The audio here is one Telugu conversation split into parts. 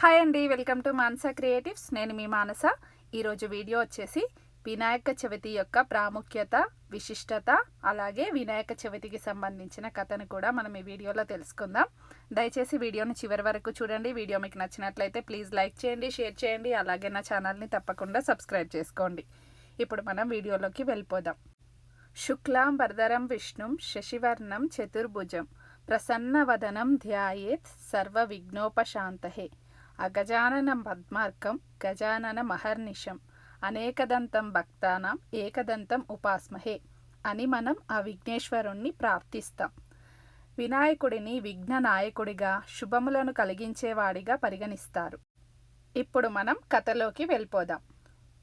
హాయ్ అండి, వెల్కమ్ టు మానస క్రియేటివ్స్. నేను మీ మానస. ఈరోజు వీడియో వచ్చేసి వినాయక చవితి యొక్క ప్రాముఖ్యత, విశిష్టత, అలాగే వినాయక చవితికి సంబంధించిన కథను కూడా మనం ఈ వీడియోలో తెలుసుకుందాం. దయచేసి వీడియోని చివరి వరకు చూడండి. వీడియో మీకు నచ్చినట్లయితే ప్లీజ్ లైక్ చేయండి, షేర్ చేయండి, అలాగే నా ఛానల్ని తప్పకుండా సబ్స్క్రైబ్ చేసుకోండి. ఇప్పుడు మనం వీడియోలోకి వెళ్ళిపోదాం. శుక్లాం వరదరం విష్ణుం శశివర్ణం చతుర్భుజం ప్రసన్నవదనం ధ్యాయేత్ సర్వ విఘ్నోపశాంతహే అగజాననం పద్మార్కం గజానన మహర్నిశం అనేకదంతం భక్తానాం ఏకదంతం ఉపాస్మహే అని మనం ఆ విఘ్నేశ్వరుణ్ణి ప్రార్థిస్తాం. వినాయకుడిని విఘ్న నాయకుడిగా, శుభములను కలిగించేవాడిగా పరిగణిస్తారు. ఇప్పుడు మనం కథలోకి వెళ్ళిపోదాం.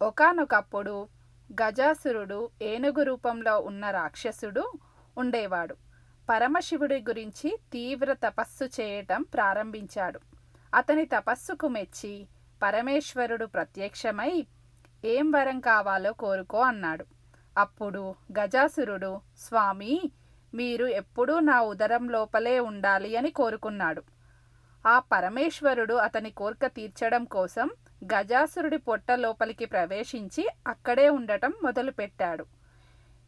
ఒకానొకప్పుడు గజాసురుడు ఏనుగు రూపంలో ఉన్న రాక్షసుడు ఉండేవాడు. పరమశివుడి గురించి తీవ్ర తపస్సు చేయటం ప్రారంభించాడు. అతని తపస్సుకు మెచ్చి పరమేశ్వరుడు ప్రత్యక్షమై ఏం వరం కావాలో కోరుకో అన్నాడు. అప్పుడు గజాసురుడు, స్వామి, మీరు ఎప్పుడూ నా ఉదరం లోపలే ఉండాలి అని కోరుకున్నాడు. ఆ పరమేశ్వరుడు అతని కోరిక తీర్చడం కోసం గజాసురుడి పొట్ట లోపలికి ప్రవేశించి అక్కడే ఉండటం మొదలుపెట్టాడు.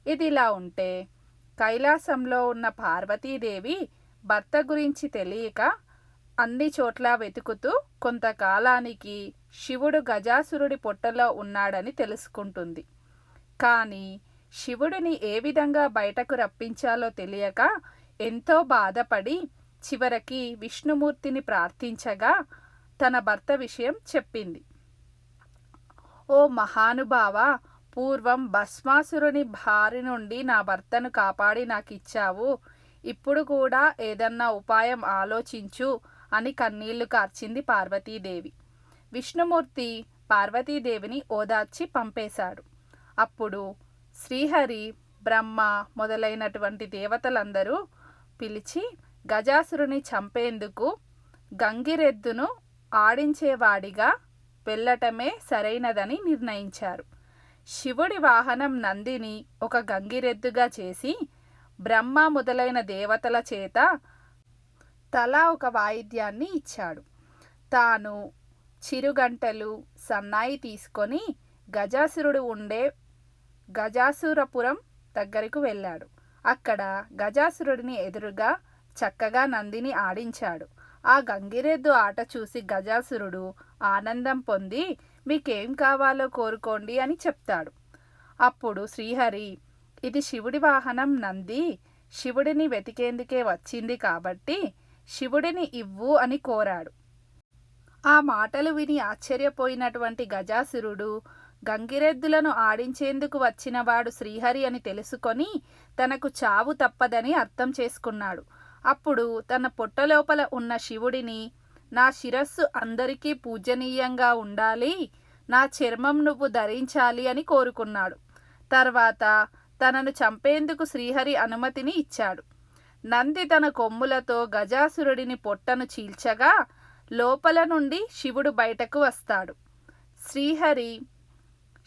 ఇదిలా ఉంటే కైలాసంలో ఉన్న పార్వతీదేవి భర్త గురించి తెలియక అన్ని చోట్ల వెతుకుతూ కొంతకాలానికి శివుడు గజాసురుడి పొట్టలో ఉన్నాడని తెలుసుకుంటుంది. కానీ శివుడిని ఏ విధంగా బయటకు రప్పించాలో తెలియక ఎంతో బాధపడి చివరికి విష్ణుమూర్తిని ప్రార్థించగా తన భర్త విషయం చెప్పింది. ఓ మహానుభావ, పూర్వం భస్మాసురుని బారి నుండి నా భర్తను కాపాడి నాకిచ్చావు. ఇప్పుడు కూడా ఏదన్నా ఉపాయం ఆలోచించు అని కన్నీళ్లు కార్చింది పార్వతీదేవి. విష్ణుమూర్తి పార్వతీదేవిని ఓదార్చి పంపేశాడు. అప్పుడు శ్రీహరి, బ్రహ్మ మొదలైనటువంటి దేవతలందరూ పిలిచి గజాసురుని చంపేందుకు గంగిరెద్దును ఆడించేవాడిగా వెళ్ళటమే సరైనదని నిర్ణయించారు. శివుడి వాహనం నందిని ఒక గంగిరెద్దుగా చేసి బ్రహ్మ మొదలైన దేవతల చేత తలా ఒక వాయిద్యాన్ని ఇచ్చాడు. తాను చిరుగంటలు, సన్నాయి తీసుకొని గజాసురుడు ఉండే గజాసురపురం దగ్గరకు వెళ్ళాడు. అక్కడ గజాసురుడిని ఎదురుగా చక్కగా నందిని ఆడించాడు. ఆ గంగిరెద్దు ఆట చూసి గజాసురుడు ఆనందం పొంది మీకేం కావాలో కోరుకోండి అని చెప్తాడు. అప్పుడు శ్రీహరి, ఇది శివుడి వాహనం నంది, శివుడిని వెతికేందుకే వచ్చింది కాబట్టి శివుడిని ఇవ్వు అని కోరాడు. ఆ మాటలు విని ఆశ్చర్యపోయినటువంటి గజాసురుడు గంగిరెద్దులను ఆడించేందుకు వచ్చినవాడు శ్రీహరి అని తెలుసుకొని తనకు చావు తప్పదని అర్థం చేసుకున్నాడు. అప్పుడు తన పొట్టలోపల ఉన్న శివుడిని, నా శిరస్సు అందరికీ పూజనీయంగా ఉండాలి, నా చర్మం నువ్వు ధరించాలి అని కోరుకున్నాడు. తర్వాత తనను చంపేందుకు శ్రీహరి అనుమతిని ఇచ్చాడు. నంది తన కొమ్ములతో గజాసురుడిని పొట్టను చీల్చగా లోపల నుండి శివుడు బయటకు వస్తాడు. శ్రీహరి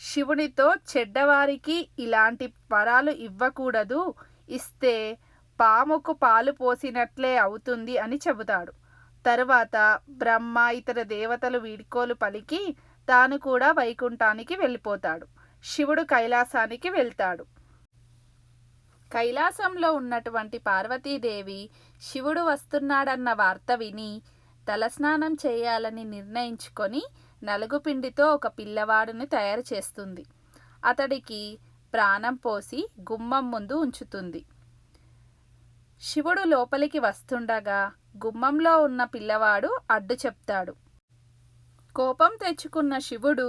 శివునితో చెడ్డవారికి ఇలాంటి వరాలు ఇవ్వకూడదు, ఇస్తే పాముకు పాలు పోసినట్లే అవుతుంది అని చెబుతాడు. తరువాత బ్రహ్మ ఇతర దేవతలు వీడ్కోలు పలికి తాను కూడా వైకుంఠానికి వెళ్ళిపోతాడు. శివుడు కైలాసానికి వెళ్తాడు. కైలాసంలో ఉన్నటువంటి పార్వతీదేవి శివుడు వస్తున్నాడన్న వార్త విని తలస్నానం చేయాలని నిర్ణయించుకొని నలుగుపిండితో ఒక పిల్లవాడిని తయారు చేస్తుంది. అతడికి ప్రాణం పోసి గుమ్మం ముందు ఉంచుతుంది. శివుడు లోపలికి వస్తుండగా గుమ్మంలో ఉన్న పిల్లవాడు అడ్డు చెప్తాడు. కోపం తెచ్చుకున్న శివుడు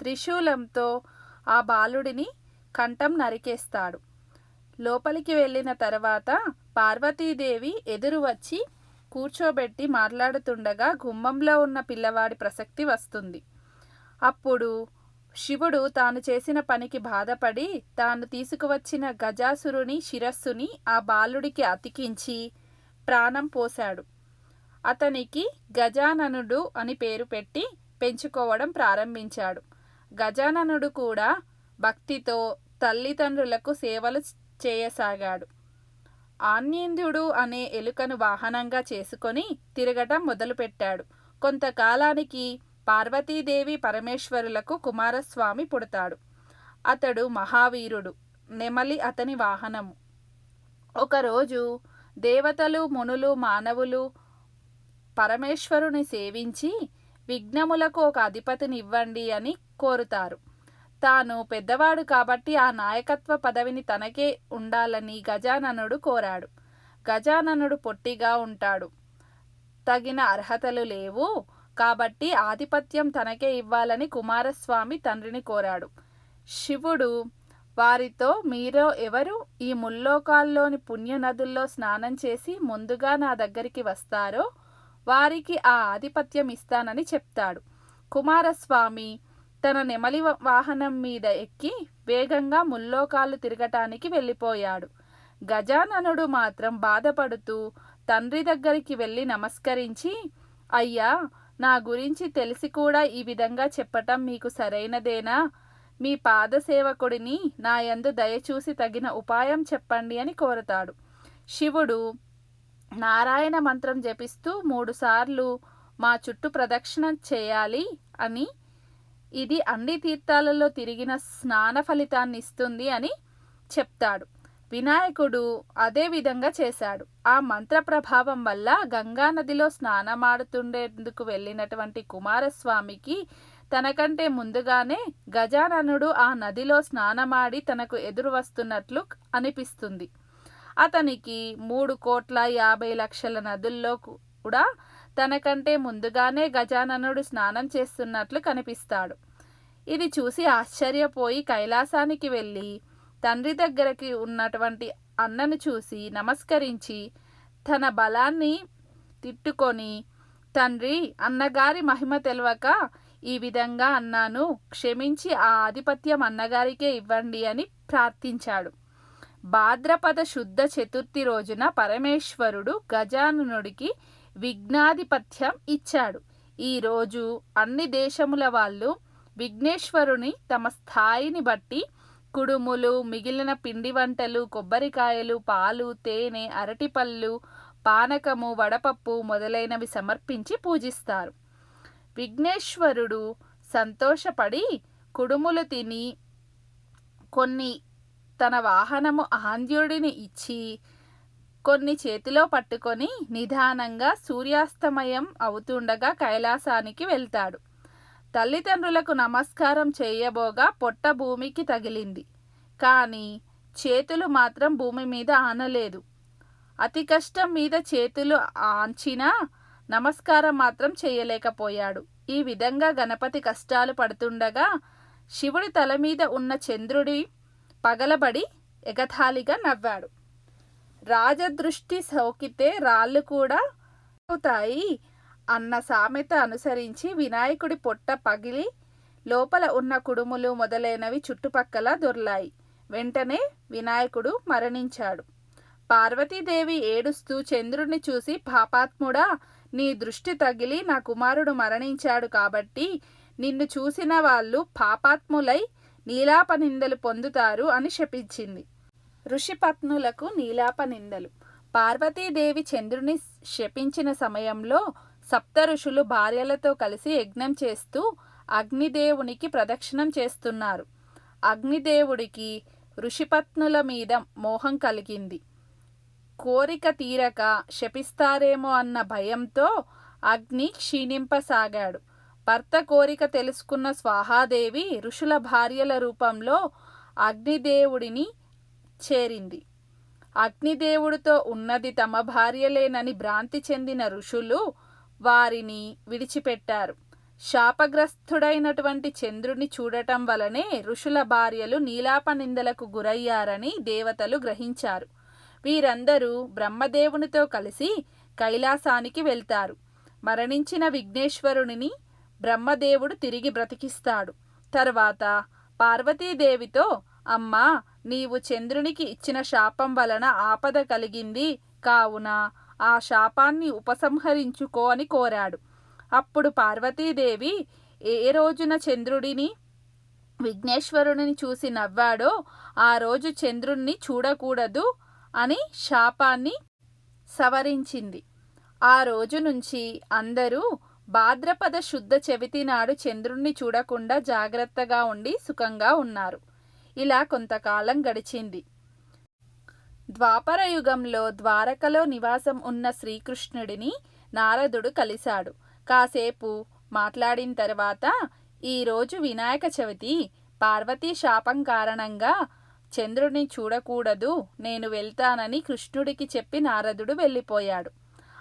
త్రిశూలంతో ఆ బాలుడిని కంఠం నరికేస్తాడు. లోపలికి వెళ్ళిన తర్వాత పార్వతీదేవి ఎదురు వచ్చి కూర్చోబెట్టి మాట్లాడుతుండగా గుమ్మంలో ఉన్న పిల్లవాడి ప్రసక్తి వస్తుంది. అప్పుడు శివుడు తాను చేసిన పనికి బాధపడి తాను తీసుకువచ్చిన గజాసురుని శిరస్సుని ఆ బాలుడికి అతికించి ప్రాణం పోశాడు. అతనికి గజాననుడు అని పేరు పెట్టి పెంచుకోవడం ప్రారంభించాడు. గజాననుడు కూడా భక్తితో తల్లిదండ్రులకు సేవలు చేయసాగాడు. ఆన్యేంద్రుడు అనే ఎలుకను వాహనంగా చేసుకొని తిరగటం మొదలుపెట్టాడు. కొంతకాలానికి పార్వతీదేవి పరమేశ్వరులకు కుమారస్వామి పుడతాడు. అతడు మహావీరుడు. నెమలి అతని వాహనము. ఒకరోజు దేవతలు, మునులు, మానవులు పరమేశ్వరుని సేవించి విఘ్నములకు ఒక అధిపతిని ఇవ్వండి అని కోరుతారు. తాను పెద్దవాడు కాబట్టి ఆ నాయకత్వ పదవిని తనకే ఉండాలని గజాననుడు కోరాడు. గజాననుడు పొట్టిగా ఉంటాడు. తగిన అర్హతలు లేవు కాబట్టి ఆధిపత్యం తనకే ఇవ్వాలని కుమారస్వామి తండ్రిని కోరాడు. శివుడు వారితో, మీరు ఎవరు ఈ ముల్లోకాల్లోని పుణ్యనదుల్లో స్నానం చేసి ముందుగా నా దగ్గరికి వస్తారో వారికి ఆ ఆధిపత్యం ఇస్తానని చెప్తాడు. కుమారస్వామి తన నెమలి వాహనం మీద ఎక్కి వేగంగా ముల్లోకాలు తిరగటానికి వెళ్ళిపోయాడు. గజాననుడు మాత్రం బాధపడుతూ తండ్రి దగ్గరికి వెళ్ళి నమస్కరించి, అయ్యా, నా గురించి తెలిసి కూడా ఈ విధంగా చెప్పటం మీకు సరైనదేనా? మీ పాదసేవకుడిని నా యందు దయచూసి తగిన ఉపాయం చెప్పండి అని కోరతాడు. శివుడు నారాయణ మంత్రం జపిస్తూ 3 సార్లు మా చుట్టూ ప్రదక్షిణ చేయాలి అని, ఇది అన్ని తీర్థాలలో తిరిగిన స్నాన ఫలితాన్ని ఇస్తుంది అని చెప్తాడు. వినాయకుడు అదే విధంగా చేశాడు. ఆ మంత్ర ప్రభావం వల్ల గంగానదిలో స్నానమాడుతుండేందుకు వెళ్ళినటువంటి కుమారస్వామికి తనకంటే ముందుగానే గజాననుడు ఆ నదిలో స్నానమాడి తనకు ఎదురు వస్తున్నట్లు అనిపిస్తుంది. అతనికి 3,50,00,000 నదుల్లో కూడా తనకంటే ముందుగానే గజాననుడు స్నానం చేస్తున్నట్లు కనిపిస్తాడు. ఇది చూసి ఆశ్చర్యపోయి కైలాసానికి వెళ్ళి తండ్రి దగ్గరికి ఉన్నటువంటి అన్నను చూసి నమస్కరించి తన బలాన్ని తిట్టుకొని, తండ్రి, అన్నగారి మహిమ తెలవక ఈ విధంగా అన్నాను, క్షమించి ఆ ఆధిపత్యం అన్నగారికే ఇవ్వండి అని ప్రార్థించాడు. భాద్రపద శుద్ధ చతుర్థి రోజున పరమేశ్వరుడు గజాననుడికి విఘ్నాధిపత్యం ఇచ్చాడు. ఈరోజు అన్ని దేశముల వాళ్ళు విఘ్నేశ్వరుని తమ స్థాయిని బట్టి కుడుములు, మిగిలిన పిండి వంటలు, కొబ్బరికాయలు, పాలు, తేనె, అరటిపళ్ళు, పానకము, వడపప్పు మొదలైనవి సమర్పించి పూజిస్తారు. విఘ్నేశ్వరుడు సంతోషపడి కుడుములు తిని కొన్ని తన వాహనము ఆంధ్యుడిని ఇచ్చి కొన్ని చేతిలో పట్టుకొని నిదానంగా సూర్యాస్తమయం అవుతుండగా కైలాసానికి వెళ్తాడు. తల్లిదండ్రులకు నమస్కారం చేయబోగా పొట్ట భూమికి తగిలింది. కానీ చేతులు మాత్రం భూమి మీద ఆనలేదు. అతి కష్టం మీద చేతులు ఆంచినా నమస్కారం మాత్రం చేయలేకపోయాడు. ఈ విధంగా గణపతి కష్టాలు పడుతుండగా శివుడి తల మీద ఉన్న చంద్రుడి పగలబడి ఎగతాళిగా నవ్వాడు. రాజదృష్టి సోకితే రాళ్ళు కూడా అవుతాయి అన్న సామెత అనుసరించి వినాయకుడి పొట్ట పగిలి లోపల ఉన్న కుడుములు మొదలైనవి చుట్టుపక్కల దొర్లాయి. వెంటనే వినాయకుడు మరణించాడు. పార్వతీదేవి ఏడుస్తూ చంద్రుడిని చూసి, పాపాత్ముడా, నీ దృష్టి తగిలి నా కుమారుడు మరణించాడు కాబట్టి నిన్ను చూసిన వాళ్ళు పాపాత్ములై నీలాప నిందలు పొందుతారు అని శపించింది. ఋషిపత్నులకు నీలాప నిందలు. పార్వతీదేవి చంద్రుని శపించిన సమయంలో సప్త ఋషులు భార్యలతో కలిసి యజ్ఞం చేస్తూ అగ్నిదేవునికి ప్రదక్షిణం చేస్తున్నారు. అగ్నిదేవుడికి ఋషిపత్నుల మీద మోహం కలిగింది. కోరిక తీరక శపిస్తారేమో అన్న భయంతో అగ్ని క్షీణింపసాగాడు. భర్త కోరిక తెలుసుకున్న స్వాహాదేవి ఋషుల భార్యల రూపంలో అగ్నిదేవుడిని చేరింది. అగ్నిదేవుడితో ఉన్నది తమ భార్యలేనని భ్రాంతి చెందిన ఋషులు వారిని విడిచిపెట్టారు. శాపగ్రస్తుడైనటువంటి చంద్రుని చూడటం వలనే ఋషుల భార్యలు నీలాప నిందలకు గురయ్యారని దేవతలు గ్రహించారు. వీరందరూ బ్రహ్మదేవునితో కలిసి కైలాసానికి వెళ్తారు. మరణించిన విఘ్నేశ్వరుని బ్రహ్మదేవుడు తిరిగి బ్రతికిస్తాడు. తర్వాత పార్వతీదేవితో, అమ్మా, నీవు చంద్రునికి ఇచ్చిన శాపం వలన ఆపద కలిగింది కావున ఆ శాపాన్ని ఉపసంహరించుకో అని కోరాడు. అప్పుడు పార్వతీదేవి ఏ రోజున చంద్రుడిని విఘ్నేశ్వరుని చూసి నవ్వాడో ఆ రోజు చంద్రుణ్ణి చూడకూడదు అని శాపాన్ని సవరించింది. ఆ రోజు నుంచి అందరూ భాద్రపద శుద్ధ చవితి నాడు చంద్రుణ్ణి చూడకుండా జాగ్రత్తగా ఉండి సుఖంగా ఉన్నారు. ఇలా కొంతకాలం గడిచింది. ద్వాపర యుగంలో ద్వారకలో నివాసం ఉన్న శ్రీకృష్ణుడిని నారదుడు కలిశాడు. కాసేపు మాట్లాడిన తర్వాత, ఈరోజు వినాయక చవితి, పార్వతీ శాపం కారణంగా చంద్రుడిని చూడకూడదు, నేను వెళ్తానని కృష్ణుడికి చెప్పి నారదుడు వెళ్ళిపోయాడు.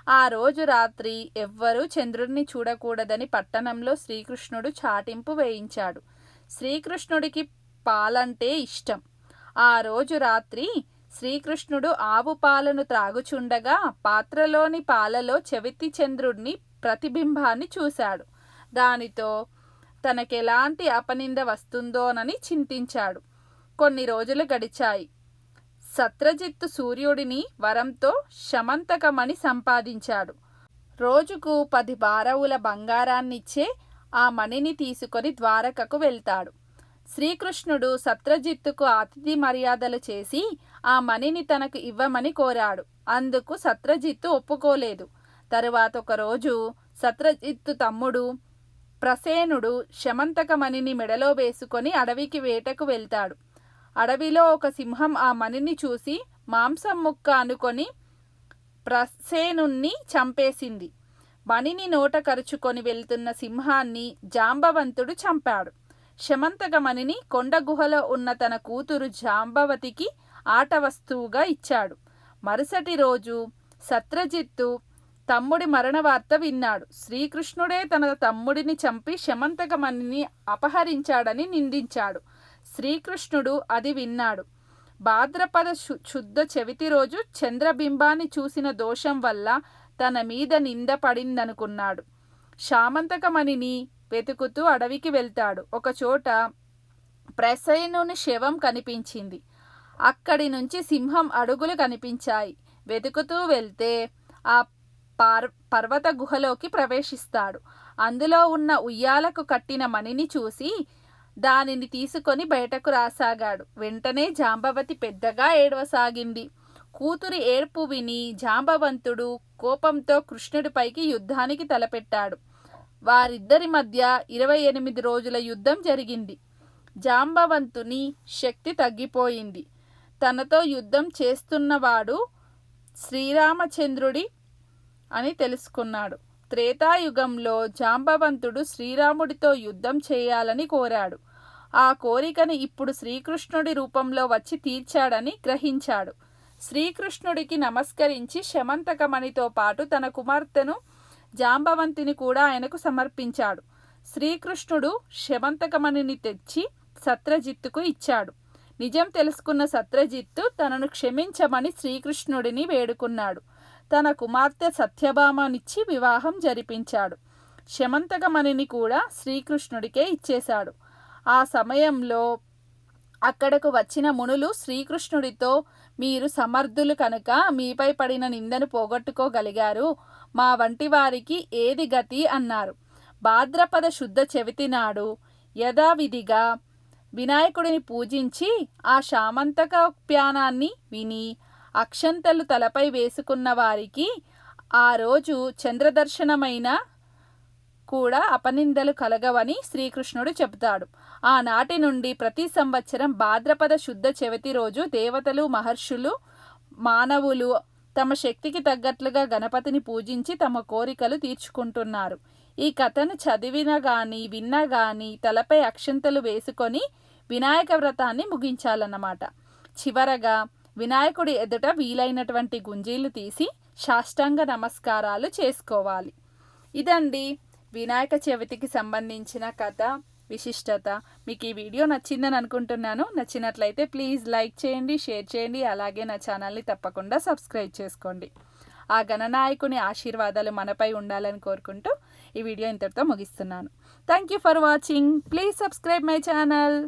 ఆ రోజు రాత్రి ఎవ్వరూ చంద్రుడిని చూడకూడదని పట్టణంలో శ్రీకృష్ణుడు చాటింపు వేయించాడు. శ్రీకృష్ణుడికి పాలంటే ఇష్టం. ఆ రోజు రాత్రి శ్రీకృష్ణుడు ఆవు పాలను త్రాగుచుండగా పాత్రలోని పాలలో చవితి చంద్రుడిని ప్రతిబింబాన్ని చూశాడు. దానితో తనకెలాంటి అపనింద వస్తుందోనని చింతించాడు. కొన్ని రోజులు గడిచాయి. సత్రజిత్తు సూర్యుడిని వరంతో శమంతకమణి సంపాదించాడు. రోజుకు 10 బారవుల బంగారాన్నిచ్చే ఆ మణిని తీసుకొని ద్వారకకు వెళ్తాడు. శ్రీకృష్ణుడు సత్రజిత్తుకు అతిథి మర్యాదలు చేసి ఆ మణిని తనకు ఇవ్వమని కోరాడు. అందుకు సత్రజిత్తు ఒప్పుకోలేదు. తరువాత ఒకరోజు సత్రజిత్తు తమ్ముడు ప్రసేనుడు శమంతకమణిని మెడలో వేసుకొని అడవికి వేటకు వెళ్తాడు. అడవిలో ఒక సింహం ఆ మణిని చూసి మాంసం ముక్క అనుకొని ప్రసేనుణ్ణి చంపేసింది. మణిని నోట కరుచుకొని వెళ్తున్న సింహాన్ని జాంబవంతుడు చంపాడు. శమంతకమణిని కొండ గుహలో ఉన్న తన కూతురు జాంబవతికి ఆట వస్తువుగా ఇచ్చాడు. మరుసటి రోజు సత్రజిత్తు తమ్ముడి మరణ వార్త విన్నాడు. శ్రీకృష్ణుడే తన తమ్ముడిని చంపి శమంతకమణిని అపహరించాడని నిందించాడు. శ్రీకృష్ణుడు అది విన్నాడు. భాద్రపద శుద్ధ చవితి రోజు చంద్రబింబాన్ని చూసిన దోషం వల్ల తన మీద నింద పడిందనుకున్నాడు. శామంతకమణిని వెతుకుతూ అడవికి వెళ్తాడు. ఒకచోట ప్రసేనుని శవం కనిపించింది. అక్కడి నుంచి సింహం అడుగులు కనిపించాయి. వెతుకుతూ వెళ్తే ఆ పర్వత గుహలోకి ప్రవేశిస్తాడు. అందులో ఉన్న ఉయ్యాలకు కట్టిన మణిని చూసి దానిని తీసుకొని బయటకు రాసాగాడు. వెంటనే జాంబవతి పెద్దగా ఏడవసాగింది. కూతురి ఏడ్పు విని జాంబవంతుడు కోపంతో కృష్ణుడిపైకి యుద్ధానికి తలపెట్టాడు. వారిద్దరి మధ్య 28 రోజుల యుద్ధం జరిగింది. జాంబవంతుని శక్తి తగ్గిపోయింది. తనతో యుద్ధం చేస్తున్నవాడు శ్రీరామచంద్రుడి అని తెలుసుకున్నాడు. త్రేతాయుగంలో జాంబవంతుడు శ్రీరాముడితో యుద్ధం చేయాలని కోరాడు. ఆ కోరికని ఇప్పుడు శ్రీకృష్ణుడి రూపంలో వచ్చి తీర్చాడని గ్రహించాడు. శ్రీకృష్ణుడికి నమస్కరించి శమంతకమణితో పాటు తన కుమార్తెను జాంబవంతిని కూడా ఆయనకు సమర్పించాడు. శ్రీకృష్ణుడు శమంతకమణిని తెచ్చి సత్రజిత్తుకు ఇచ్చాడు. నిజం తెలుసుకున్న సత్రజిత్తు తనను క్షమించమని శ్రీకృష్ణుడిని వేడుకున్నాడు. తన కుమార్తె సత్యభామనిచ్చి వివాహం జరిపించాడు. శమంతకమణిని కూడా శ్రీకృష్ణుడికే ఇచ్చేశాడు. ఆ సమయంలో అక్కడకు వచ్చిన మునులు శ్రీకృష్ణుడితో, మీరు సమర్థులు కనుక మీపై పడిన నిందను పోగొట్టుకోగలిగారు, మా వంటి వారికి ఏది గతి అన్నారు. భాద్రపద శుద్ధ చవితి నాడు యథావిధిగా వినాయకుడిని పూజించి ఆ శామంతకోప్యానాన్ని విని అక్షంతలు తలపై వేసుకున్న వారికి ఆ రోజు చంద్రదర్శనమైన కూడా అపనిందలు కలగవని శ్రీకృష్ణుడు చెబుతాడు. ఆనాటి నుండి ప్రతి సంవత్సరం భాద్రపద శుద్ధ చవితి రోజు దేవతలు, మహర్షులు, మానవులు తమ శక్తికి తగ్గట్లుగా గణపతిని పూజించి తమ కోరికలు తీర్చుకుంటున్నారు. ఈ కథను చదివిన గాని విన్నా గాని తలపై అక్షంతలు వేసుకొని వినాయక వ్రతాన్ని ముగించాలన్నమాట. చివరగా వినాయకుడి ఎదుట వీలైనటువంటి గుంజీలు తీసి సాష్టాంగ నమస్కారాలు చేసుకోవాలి. ఇదండి వినాయక చవితికి సంబంధించిన కథ విశిష్టత. మీకు ఈ వీడియో నచ్చిందని అనుకుంటున్నాను. నచ్చినట్లయితే ప్లీజ్ లైక్ చేయండి, షేర్ చేయండి. అలాగే నా ఛానల్ని తప్పకుండా సబ్స్క్రైబ్ చేసుకోండి. ఆ గణనాయకుని ఆశీర్వాదాలు మనపై ఉండాలని కోరుకుంటూ ఈ వీడియో ఇంతటితో ముగిస్తున్నాను. Thank you for watching. Please subscribe my channel.